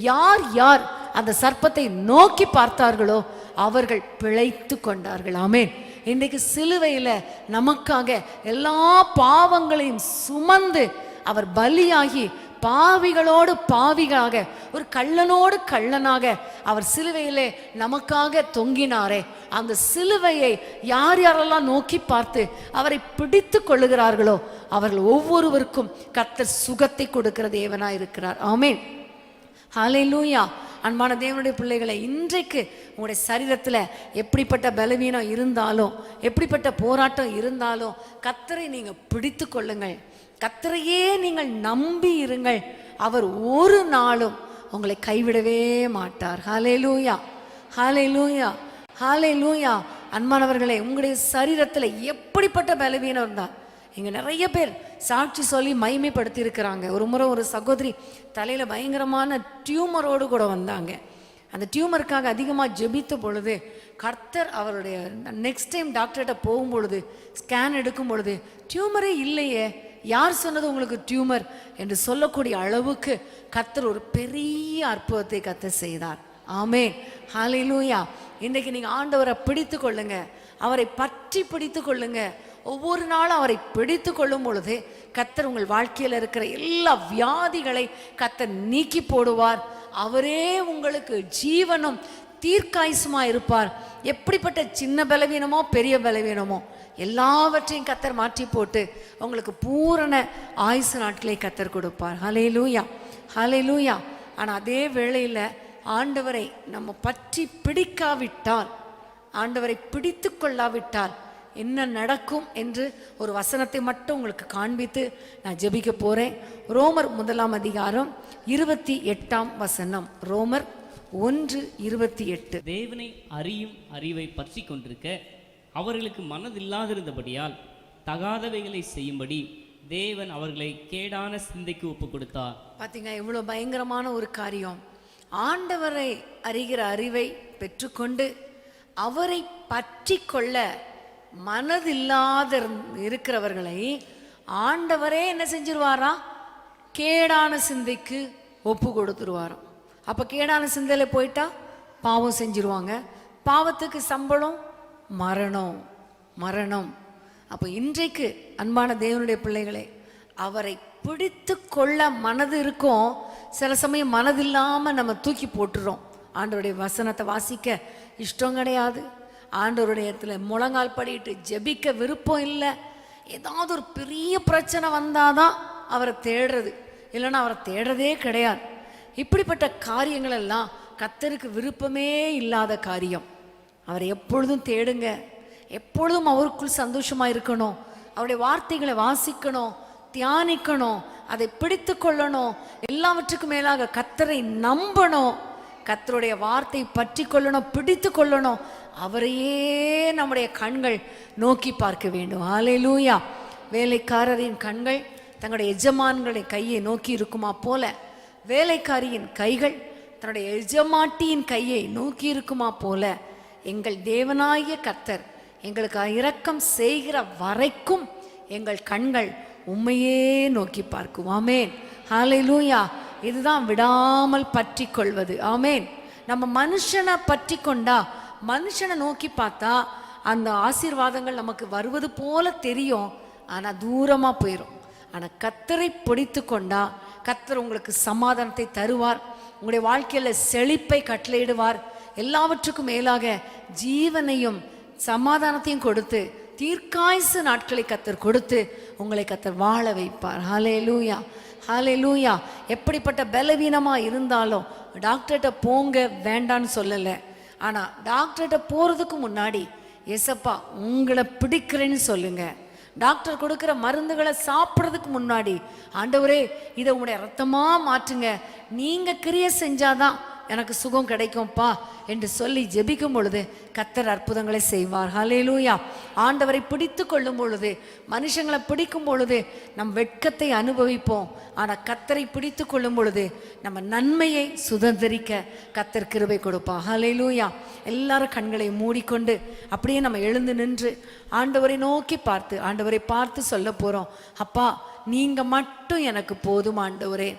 யார் யார் அந்த சர்ப்பத்தை நோக்கி பார்த்தார்களோ அவர்கள் பிழைத்து கொண்டார்கள். ஆமென். இன்றைக்கு சிலுவையில நமக்காக எல்லா பாவங்களையும் சுமந்து அவர் பலியாகி பாவிகளோடு பாவிகளாக, ஒரு கள்ளனோடு கள்ளனாக அவர் சிலுவையிலே நமக்காக தொங்கினாரே, அந்த சிலுவையை யார் யாரெல்லாம் நோக்கி பார்த்து அவரை பிடித்து கொள்ளுகிறார்களோ அவர்கள் ஒவ்வொருவருக்கும் கர்த்தர் சுகத்தை கொடுக்கிற தேவனாய் இருக்கிறார். ஆமென். ஹல்லேலூயா. அன்பான தேவனுடைய பிள்ளைகளை, இன்றைக்கு உங்களுடைய சரீரத்தில் எப்படிப்பட்ட பலவீனம் இருந்தாலும், எப்படிப்பட்ட போராட்டம் இருந்தாலும் கர்த்தரை நீங்கள் பிடித்து கொள்ளுங்கள். கர்த்தரையே நீங்கள் நம்பி இருங்கள். அவர் ஒரு நாளும் உங்களை கைவிடவே மாட்டார். ஹல்லேலூயா, ஹல்லேலூயா, ஹல்லேலூயா. அன்பானவர்களே, உங்களுடைய சரீரத்தில் எப்படிப்பட்ட பலவீனம் இருந்தால், இங்கே நிறைய பேர் சாட்சி சொல்லி மகிமைப்படுத்தி இருக்கிறாங்க. ஒரு முறை ஒரு சகோதரி தலையில் பயங்கரமான டியூமரோடு கூட வந்தாங்க. அந்த டியூமருக்காக அதிகமாக ஜெபித்த பொழுது கர்த்தர் அவருடைய நெக்ஸ்ட் டைம் டாக்டர்கிட்ட போகும் பொழுது ஸ்கேன் எடுக்கும் பொழுது டியூமரே இல்லையே, யார் சொன்னது உங்களுக்கு டியூமர் என்று சொல்லக்கூடிய அளவுக்கு கர்த்தர் ஒரு பெரிய அற்புதத்தை கர்த்தர் செய்தார். ஆமென், ஹல்லேலூயா. இன்றைக்கு நீங்கள் ஆண்டவரை பிடித்து கொள்ளுங்க, அவரை பற்றி பிடித்து கொள்ளுங்க. ஒவ்வொரு நாளும் அவரை பிடித்து கொள்ளும் பொழுது கர்த்தர் உங்கள் வாழ்க்கையில் இருக்கிற எல்லா வியாதிகளை கர்த்தர் நீக்கி போடுவார். அவரே உங்களுக்கு ஜீவனும் தீர்க்காயுசுமா இருப்பார். எப்படிப்பட்ட சின்ன பலவீனமோ பெரிய பலவீனமோ எல்லாவற்றையும் கர்த்தர் மாற்றி போட்டு உங்களுக்கு பூரண ஆயுசு நாட்களை கர்த்தர் கொடுப்பார். ஹல்லேலூயா, ஹல்லேலூயா. ஆனால் அதே வேளையில் ஆண்டவரை நம்ம பற்றி பிடிக்காவிட்டால், ஆண்டவரை பிடித்து கொள்ளாவிட்டால் என்ன நடக்கும் என்று ஒரு வசனத்தை மட்டும் உங்களுக்கு காண்பித்து நான் ஜெபிக்க போகிறேன். ரோமர் 1 28 வசனம். ரோமர் 1:28. தேவனை அறியும் அறிவை பற்றி கொண்டிருக்க அவர்களுக்கு மனதில்லாதிருந்தபடியால் தகாதவைகளை செய்யும்படி தேவன் அவர்களை கேடான சிந்தைக்கு ஒப்பு கொடுத்தார். பார்த்தீங்க, இவ்வளோ பயங்கரமான ஒரு காரியம். ஆண்டவரை அறிகிற அறிவை பெற்றுக்கொண்டு அவரை பற்றி கொள்ள மனதில்லாத இருக்கிறவர்களை ஆண்டவரே என்ன செஞ்சிருவாரா? கேடான சிந்தைக்கு ஒப்பு கொடுத்துருவாராம். அப்போ கேடான சிந்தையில் போயிட்டா பாவம் செஞ்சிருவாங்க. பாவத்துக்கு சம்பளம் மரணம், மரணம். அப்போ இன்றைக்கு அன்பான தேவனுடைய பிள்ளைகளே, அவரை பிடித்து கொள்ள மனது இருக்கும். சில சமயம் மனதில்லாமல் நம்ம தூக்கி போட்டுறோம். ஆண்டவருடைய வசனத்தை வாசிக்க இஷ்டம் கிடையாது, ஆண்டவருடைய இடத்துல முழங்கால் படிட்டு ஜெபிக்க விருப்பம் இல்லை. ஏதாவது ஒரு பெரிய பிரச்சனை வந்தாதான் அவரை தேடுறது, இல்லைன்னா அவரை தேடுறதே கிடையாது. இப்படிப்பட்ட காரியங்கள் எல்லாம் கர்த்தருக்கு விருப்பமே இல்லாத காரியம். அவரை எப்பொழுதும் தேடுங்க, எப்பொழுதும் அவருக்குள் சந்தோஷமாக இருக்கணும், அவருடைய வார்த்தைகளை வாசிக்கணும், தியானிக்கணும், அதை பிடித்து கொள்ளணும். எல்லாவற்றுக்கும் மேலாக கர்த்தரை நம்பணும், கர்த்தருடைய வார்த்தை பற்றி கொள்ளணும், பிடித்து கொள்ளணும். அவரையே நம்முடைய கண்கள் நோக்கி பார்க்க வேண்டும். ஹல்லேலூயா. வேலைக்காரரின் கண்கள் தங்களுடைய எஜமான்களுடைய கையை நோக்கி இருக்குமா போல வேலைக்காரியின் கைகள் தன்னுடைய எஜமாட்டியின் கையை நோக்கி இருக்குமா போல எங்கள் தேவனாகிய கர்த்தர் எங்களுக்கு இரக்கம் செய்கிற வரைக்கும் எங்கள் கண்கள் உம்மையே நோக்கி பார்க்கும். ஆமேன், ஹல்லேலூயா. இதுதான் விடாமல் பற்றி கொள்வது. ஆமேன். நம்ம மனுஷனை பற்றி கொண்டா, மனுஷனை நோக்கி பார்த்தா அந்த ஆசீர்வாதங்கள் நமக்கு வருவது போல தெரியும், ஆனால் தூரமாக போயிடும். ஆனால் கர்த்தரை பிடித்து கொண்டா கர்த்தர் உங்களுக்கு சமாதானத்தை தருவார், உங்களுடைய வாழ்க்கையில் செழிப்பை கட்டளையிடுவார், எல்லாவற்றுக்கும் மேலாக ஜீவனையும் சமாதானத்தையும் கொடுத்து தீர்க்காயுசு நாட்களை கர்த்தர் கொடுத்து உங்களை கர்த்தர் வாழ வைப்பார். ஹல்லேலூயா, ஹல்லேலூயா. எப்படிப்பட்ட பலவீனமாக இருந்தாலும் டாக்டர்கிட்ட போங்க வேண்டான்னு சொல்லலை, ஆனால் டாக்டர்கிட்ட போகிறதுக்கு முன்னாடி ஏசப்பா உங்களை பிடிக்கிறேன்னு சொல்லுங்க. டாக்டர் கொடுக்குற மருந்துகளை சாப்பிட்றதுக்கு முன்னாடி ஆண்டவரே இதை உங்களுடைய ரத்தமாக மாற்றுங்க, நீங்கள் கிரியை செஞ்சாதான் எனக்கு சுகம் கிடைக்கும்ப்பா என்று சொல்லி ஜெபிக்கும் பொழுது கர்த்தர் அற்புதங்களை செய்வார். ஹல்லேலூயா. ஆண்டவரை பிடித்து கொள்ளும் பொழுது, மனுஷங்களை பிடிக்கும் பொழுது நம் வெட்கத்தை அனுபவிப்போம். ஆனால் கர்த்தரை பிடித்து கொள்ளும் பொழுது நம்ம நன்மையை சுதந்திரிக்க கர்த்தர் கிருபை கொடுப்பா. ஹல்லேலூயா. எல்லாரும் கண்களை மூடிக்கொண்டு அப்படியே நம்ம எழுந்து நின்று ஆண்டவரை நோக்கி பார்த்து, ஆண்டவரை பார்த்து சொல்ல போகிறோம். அப்பா, நீங்கள் மட்டும் எனக்கு போதும் ஆண்டவரே,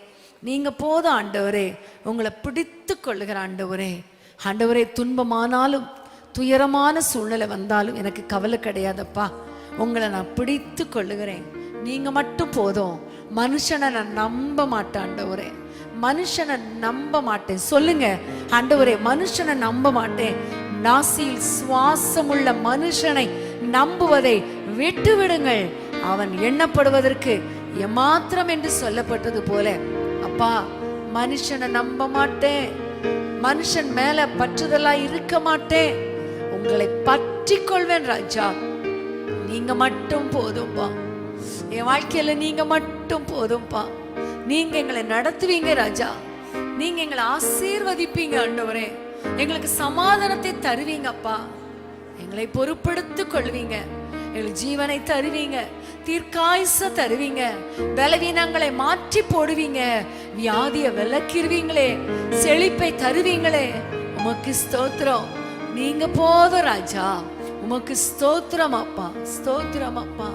நீங்க போதும் ஆண்டவரே, உங்களை பிடித்து கொள்ளுகிற ஆண்டவரே. ஆண்டவரே, துன்பமானாலும் துயரமான சூழ்நிலை வந்தாலும் எனக்கு கவலை கிடையாதப்பா, உங்களை நான் பிடித்து கொள்ளுகிறேன். நீங்க மட்டும் போதும். மனுஷனை நான் நம்ப மாட்டேன் ஆண்டவரே, மனுஷனை நம்ப மாட்டேன். சொல்லுங்க ஆண்டவரே, மனுஷனை நம்ப மாட்டேன். நாசியில் சுவாசமுள்ள மனுஷனை நம்புவதை விட்டு விடுங்கள், அவன் எண்ணப்படுவதற்கு ஏமாத்திரம் என்று சொல்லப்பட்டது போல. அப்பா, மனுஷனை நம்ப மாட்டேன், மனுஷன் மேல பற்றுதலா இருக்க மாட்டேன், உங்களை பற்றி கொள்வேன் ராஜா. நீங்க மட்டும் போதும்பா, என் வாழ்க்கையில நீங்க மட்டும் போதும்பா. நீங்க எங்களை நடத்துவீங்க ராஜா, நீங்க எங்களை ஆசீர்வதிப்பீங்க ஆண்டவரே, எங்களுக்கு சமாதானத்தை தருவீங்கப்பா, எங்களை பொறுப்படுத்திக் கொள்வீங்க, எங்களுக்கு ஜீவனை தருவீங்க, தீர்க்காயுச தருவீங்க, பலவீனங்களை மாற்றி போடுவீங்க, வியாதியை விலக்கிடுவீங்களே, செழிப்பை தருவீங்களே. உமக்கு ஸ்தோத்திரம். நீங்க போதும் ராஜா. உமக்கு ஸ்தோத்திரம் அப்பா, ஸ்தோத்திரம் அப்பா,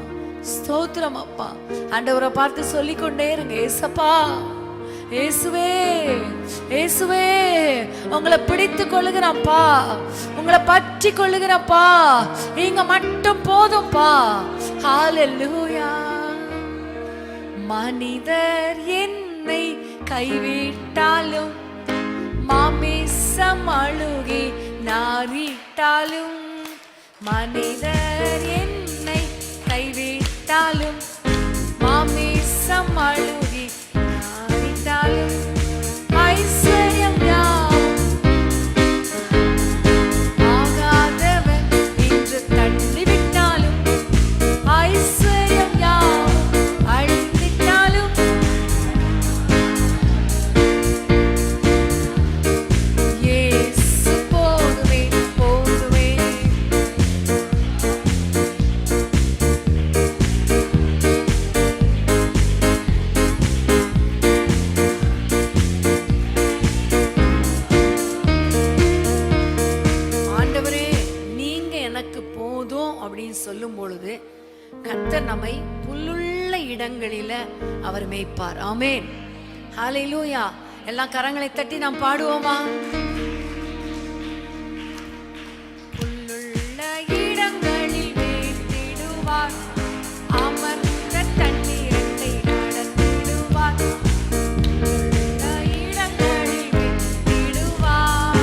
ஸ்தோத்திரம் அப்பா. ஆண்டவரை பார்த்து சொல்லிக்கொண்டே இருங்க, ஏசப்பா, இயேசுவே, இயேசுவே, உங்களை பிடித்து கொள்ளுகிறப்பா, உங்களை பற்றி கொள்ளுகிறப்பா, நீங்க மட்டும் போதும்பா. ஹல்லேலூயா. மனிதர் என்னை கைவிட்டாலும், மாமிசம் அழுகி நாரிட்டாலும், மனிதர் என்னை கைவிட்டாலும், மாமிசம் அழுகி நாரிட்டாலும், ஐஸ்வர்யம் ஆகாதவன் இன்று தள்ளிவிட்டாலும், ஐஸ்வர்யம் அழிவிட்டாலும், இயேசு போதுமே, போதுமே. ஆண்டவரே, நீங்க எனக்கு போதும் அப்படின்னு சொல்லும் பொழுது கர்த்தர் நம்மை புல்லுள்ள இடங்களில அவர் மேய்ப்பார். ஆமென். ஹல்லேலூயா. எல்லாம் கரங்களை தட்டி நாம் பாடுவோமா? புல்லுள்ள இடங்களில் மேய்த்திடுவார், அமர்ந்த தண்ணீரத்தை நடத்திடுவார். புல்லுள்ள இடங்களில் மேய்த்திடுவார்,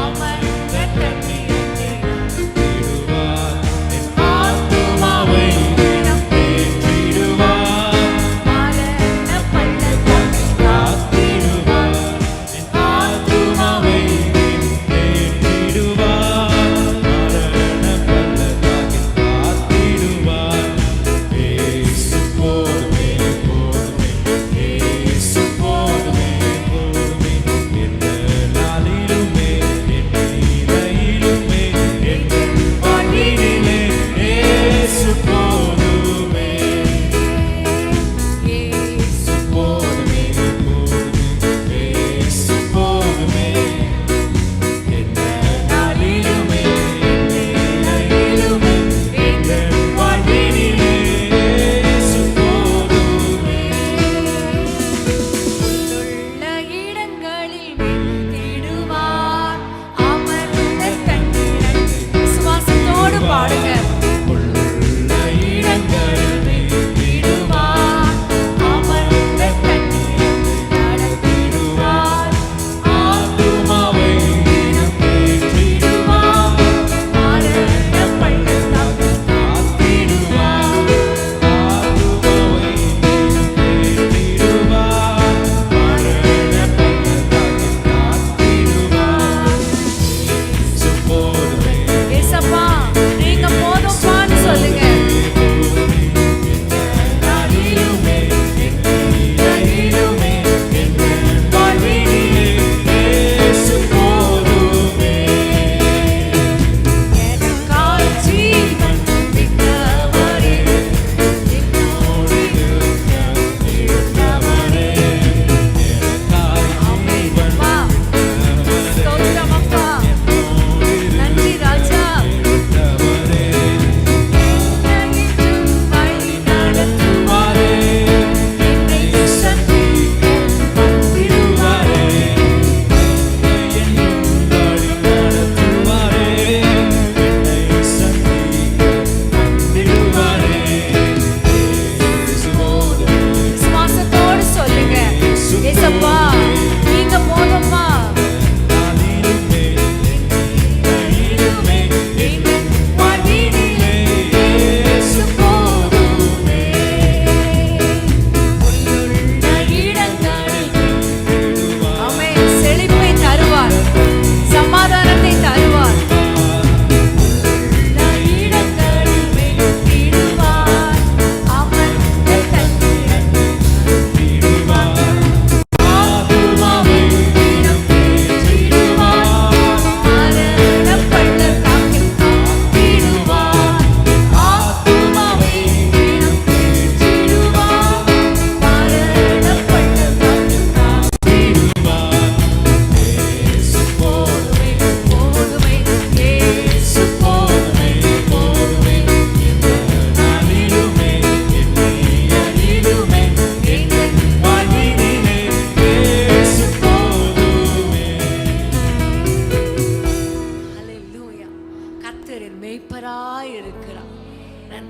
அமர்ந்த தண்ணீரத்தை நடத்திடுவார். என் ஆத்துமாவை தினம் தேற்றிடுவார், மரண பள்ளத்தாக்கில் காத்திடுவார். என் ஆத்துமாவை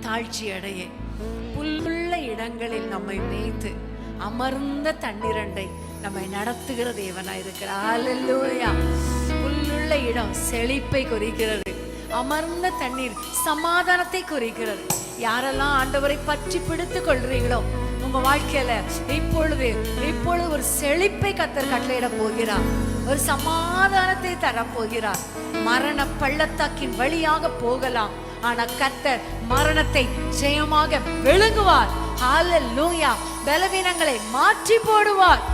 தாழ்ச்சி அடைய, புல்லுள்ள இடங்களில் நம்மை மேய்த்து அமர்ந்த தண்ணீரண்டை நம்மை நடத்துகிற தேவனா இருக்கிறார். ஹல்லேலூயா. புல்லுள்ள இடம் செழிப்பை குறிக்கிறது, அமர்ந்த தண்ணீர் சமாதானத்தை குறிக்கிறது. யாரெல்லாம் ஆண்டவரை பற்றி பிடித்துக் கொள்றீங்களோ உங்க வாழ்க்கையில இப்பொழுது ஒரு செழிப்பை கர்த்தர் கட்டளையிட போகிறார், ஒரு சமாதானத்தை தரப்போகிறார். மரண பள்ளத்தாக்கின் வழியாக போகலாம், ஆனா கர்த்தர் மரணத்தை ஜெயமாக விழுங்குவார். ஹல்லேலூயா. பலவீனங்களை மாற்றி போடுவார்.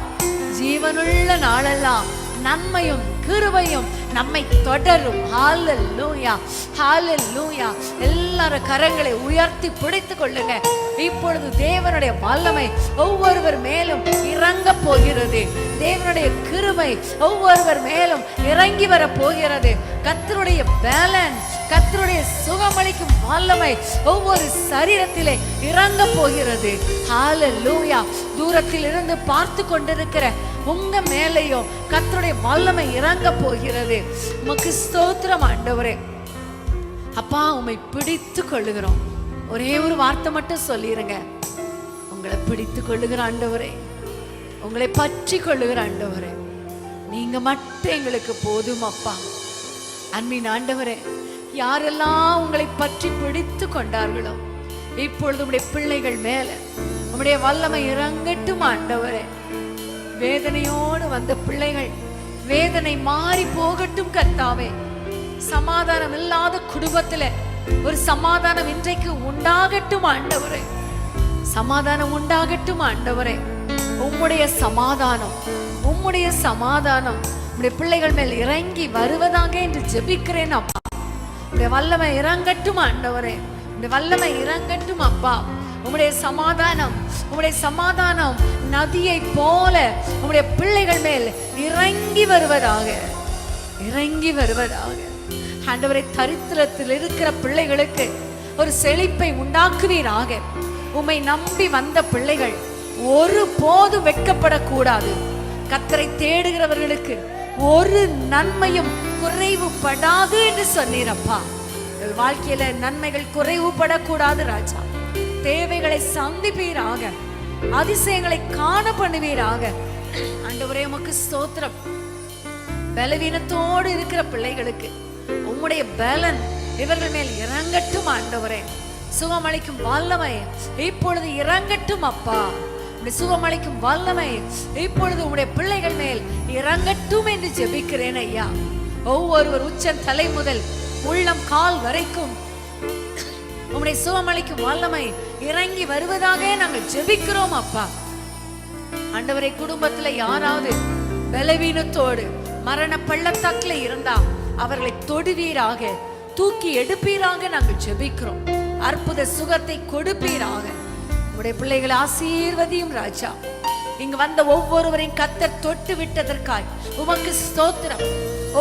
ஜீவனுள்ள நாளெல்லாம் நன்மையும் கிருபையும் நம்மை தொடரும். ஹல்லேலூயா, ஹல்லேலூயா. எல்லாரும் கரங்களை உயர்த்தி பிடித்துக் கொள்ளுங்க. இப்பொழுது தேவனுடைய வல்லமை ஒவ்வொருவர் மேலும் இறங்க போகிறது. தேவனுடைய கிருபை ஒவ்வொருவர் மேலும் இறங்கி வர போகிறது. கர்த்தருடைய பேலன்ஸ், கர்த்தருடைய சுகமளிக்கும் வல்லமை ஒவ்வொரு சரீரத்திலே இறங்க போகிறது. ஹல்லேலூயா. தூரத்தில் இருந்து பார்த்து கொண்டிருக்கிற உங்க மேலேயும் கர்த்தருடைய வல்லமை இறங்க போகிறது. உமக்கு ஸ்தோத்திரம் ஆண்டவரே. அப்பா, உம்மை பிடித்து கொள்ளுகிறோம். ஒரே ஒரு வார்த்தை மட்டும் சொல்லிருங்க, உங்களை பிடித்து கொள்ளுகிற ஆண்டவரே, உங்களை பற்றி கொள்ளுகிற ஆண்டவரே, நீங்க மட்டும் எங்களுக்கு போதும் அப்பா. அன்பின் ஆண்டவரே, யாரெல்லாம் உங்களை பற்றி பிடித்து கொண்டார்களோ இப்பொழுது உம்முடைய பிள்ளைகள் மேல உம்முடைய வல்லமை இறங்கட்டும் ஆண்டவரே. வேதனையோடு வந்த பிள்ளைகள் வேதனை மாறி போகட்டும் கர்த்தாவே. சமாதானம் இல்லாத குடும்பத்துல ஒரு சமாதானம் இன்றைக்கு உண்டாகட்டும் ஆண்டவரே. சமாதானம் உண்டாகட்டும் ஆண்டவரே. உம்முடைய சமாதானம், உம்முடைய சமாதானம் உம்முடைய பிள்ளைகள் மேல் இறங்கி வருவதாக என்று ஜெபிக்கிறேன் அப்பா. உம்முடைய வல்லமை இறங்கட்டும் ஆண்டவரே. உம்முடைய வல்லமை இறங்கட்டும் அப்பா. உம்முடைய சமாதானம், உம்முடைய சமாதானம் நதியை போல உம்முடைய பிள்ளைகள் மேல் இறங்கி வருவதாக, இறங்கி வருவதாக. ஆண்டவரே, தரித்திரத்தில் இருக்கிற பிள்ளைகளுக்கு ஒரு செழிப்பை உண்டாக்குவீராக. உம்மை நம்பி வந்த பிள்ளைகள் ஒரு போதும் வெட்கப்படக்கூடாது. கர்த்தரை தேடுகிறவர்களுக்கு ஒரு நன்மையும் குறைவுபடாது என்று சொன்னீரப்பா. வாழ்க்கையில நன்மைகள் குறைவுபடக்கூடாது ராஜா. தேவைகளை சந்திப்பீராக, அதிசயங்களை காண பண்ணுவீராக. ஆண்டவரே, உமக்கு ஸ்தோத்திரம். பலவீனத்தோடு இருக்கிற பிள்ளைகளுக்கு உம்முடைய பலன் இவர்கள் மேல் இறங்கட்டும் ஆண்டவரே. சுகமளிக்கும் வல்லமை இப்பொழுது இறங்கட்டும் அப்பா. சுகமளிக்கும் வல்லமை இப்பொழுது உம்முடைய பிள்ளைகள் மேல் இறங்கட்டும் என்று ஜெபிக்கிறேன் ஐயா. ஒவ்வொருவர் உச்சம் தலை முதல் உள்ளம் கால் வரைக்கும் உம்முடைய சுகமளிக்கும் வல்லமை இறங்கி வருவதாக நாங்கள் ஜெபிக்கிறோம் அப்பா. ஆண்டவரே, குடும்பத்துல யாராவது பலவீனத்தோடு மரண பள்ளத்தாக்குல இருந்தா அவர்களை தொடுவீராக, தூக்கி எடுப்பீராக நாங்கள் ஜெபிக்கிறோம். அற்புத சுகத்தை கொடுப்பீராக. உடைய பிள்ளைகளை ஆசீர்வதியும் ராஜா. இங்கு வந்த ஒவ்வொருவரையும் கர்த்தர் தொட்டு விட்டதற்காய் உமக்கு ஸ்தோத்திரம்.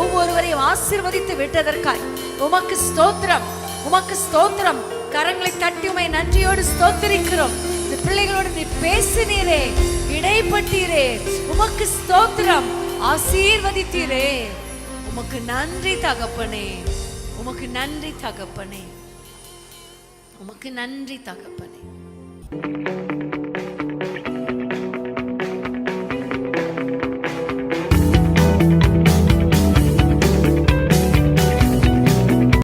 ஒவ்வொருவரையும் ஆசீர்வதித்து விட்டதற்காய் உமக்கு ஸ்தோத்திரம், உமக்கு ஸ்தோத்திரம். கரங்களை தட்டி உமை நன்றியோடு ஸ்தோத்திரிக்கிறோம். இந்த பிள்ளைகளோடு நீ பேசினீரே, இடைப்பட்டீரே, உமக்கு ஸ்தோத்திரம். ஆசீர்வதித்தீரே, உமக்கு நன்றி தகப்பனே, உமக்கு நன்றி தகப்பனே, உமக்கு நன்றி தகப்பனே.